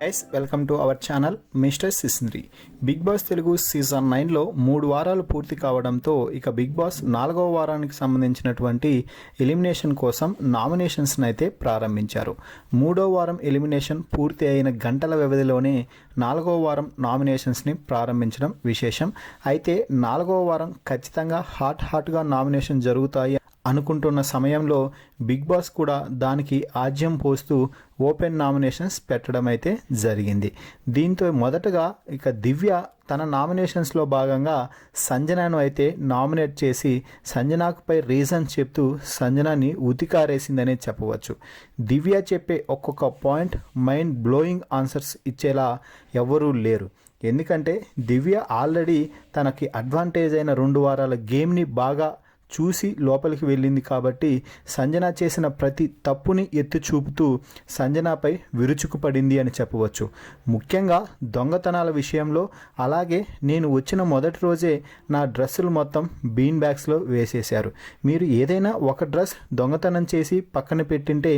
Guys welcome to our channel mister Sisindri. Bigg Boss Telugu season 9లో 3 వారాలు పూర్తి కావడంతో ఇక బిగ్ బాస్ 4వ వారానికి సంబంధించినటువంటి ఎలిమినేషన్ కోసం నామినేషన్స్ని అయితే ప్రారంభించారు. 3వ వారం ఎలిమినేషన్ పూర్తి అయిన గంటల వ్యవధిలోనే 4వ వారం నామినేషన్స్ని ప్రారంభించడం విశేషం. అయితే 4వ వారం ఖచ్చితంగా హాట్గా నామినేషన్ జరుగుతాయి అనుకుంటున్న సమయంలో బిగ్ బాస్ కూడా దానికి ఆజ్యం పోస్తూ ఓపెన్ నామినేషన్స్ పెట్టడం అయితే జరిగింది. దీంతో మొదటగా ఇక దివ్య తన నామినేషన్స్లో భాగంగా సంజనను అయితే నామినేట్ చేసి సంజనాకుపై రీజన్ చెప్తూ సంజనాని ఉతికారేసిందనే చెప్పవచ్చు. దివ్య చెప్పే ఒక్కొక్క పాయింట్ మైండ్ బ్లోయింగ్ ఆన్సర్స్ ఇచ్చేలా ఎవరూ లేరు. ఎందుకంటే దివ్య ఆల్రెడీ తనకి అడ్వాంటేజ్ అయిన 2 వారాల గేమ్ని బాగా చూసి లోపలికి వెళ్ళింది కాబట్టి సంజన చేసిన ప్రతి తప్పుని ఎత్తి చూపుతూ సంజనపై విరుచుకుపడింది అని చెప్పవచ్చు. ముఖ్యంగా దొంగతనాల విషయంలో, అలాగే నేను వచ్చిన మొదటి రోజే నా డ్రెస్సులు మొత్తం బీన్ బ్యాగ్స్లో వేసేశారు. మీరు ఏదైనా ఒక డ్రెస్ దొంగతనం చేసి పక్కన పెట్టింటే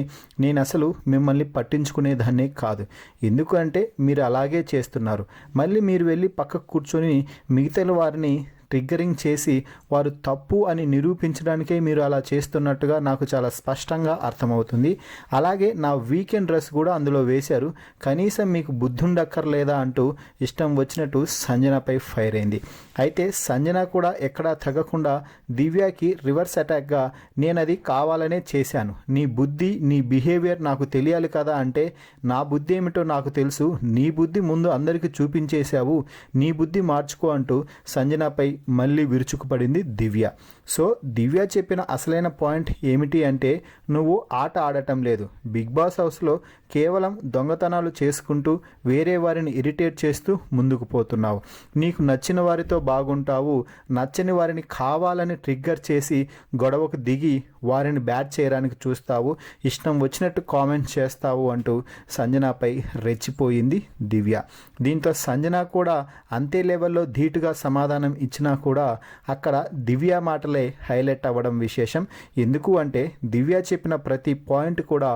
నేను అసలు మిమ్మల్ని పట్టించుకునేదాన్నే కాదు. ఎందుకంటే మీరు అలాగే చేస్తున్నారు. మళ్ళీ మీరు వెళ్ళి పక్కకు కూర్చొని మిగతా వారిని ట్రిగ్గరింగ్ చేసి వారు తప్పు అని నిరూపించడానికే మీరు అలా చేస్తున్నట్టుగా నాకు చాలా స్పష్టంగా అర్థమవుతుంది. అలాగే నా వీకెండ్ డ్రెస్ కూడా అందులో వేశారు. కనీసం మీకు బుద్ధుండక్కర్లేదా అంటూ ఇష్టం వచ్చినట్టు సంజనపై ఫైర్ అయింది. అయితే సంజన కూడా ఎక్కడా తగ్గకుండా దివ్యకి రివర్స్ అటాక్గా నేను అది కావాలనే చేశాను, నీ బుద్ధి నీ బిహేవియర్ నాకు తెలియాలి కదా అంటే నా బుద్ధి ఏమిటో నాకు తెలుసు, నీ బుద్ధి ముందు అందరికీ చూపించేశావు, నీ బుద్ధి మార్చుకో అంటూ సంజనపై మళ్ళీ విరుచుకుపడింది దివ్య. సో దివ్య చెప్పిన అసలైన పాయింట్ ఏమిటి అంటే, నువ్వు ఆట ఆడటం లేదు, బిగ్ బాస్ హౌస్లో కేవలం దొంగతనాలు చేసుకుంటూ వేరే వారిని ఇరిటేట్ చేస్తూ ముందుకు పోతున్నావు. నీకు నచ్చిన వారితో బాగుంటావు, నచ్చని వారిని కావాలని ట్రిగ్గర్ చేసి గొడవకు దిగి వారిని బ్యాట్ చేయడానికి చూస్తావు, ఇష్టం వచ్చినట్టు కామెంట్ చేస్తావు అంటూ సంజనపై రెచ్చిపోయింది దివ్య. దీంతో సంజన కూడా అంతే లెవెల్లో ధీటుగా సమాధానం ఇచ్చినా కూడా అక్కడ దివ్య మాటలే హైలైట్ అవ్వడం విశేషం. ఎందుకు అంటే దివ్య చెప్పిన ప్రతి పాయింట్ కూడా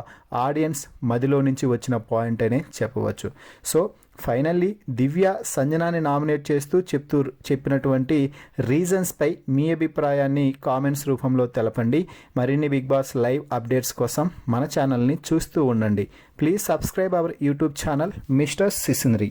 ఆడియన్స్ మదిలో నుంచి వచ్చిన పాయింట్ అనే చెప్పవచ్చు. సో ఫైనల్లీ దివ్య సంజనాని నామినేట్ చేస్తూ చెప్పినటువంటి రీజన్స్పై మీ అభిప్రాయాన్ని కామెంట్స్ రూపంలో తెలపండి. మరిన్ని బిగ్ బాస్ లైవ్ అప్డేట్స్ కోసం మన ఛానల్ని చూస్తూ ఉండండి. Please subscribe our YouTube channel mister సిసింద్రి.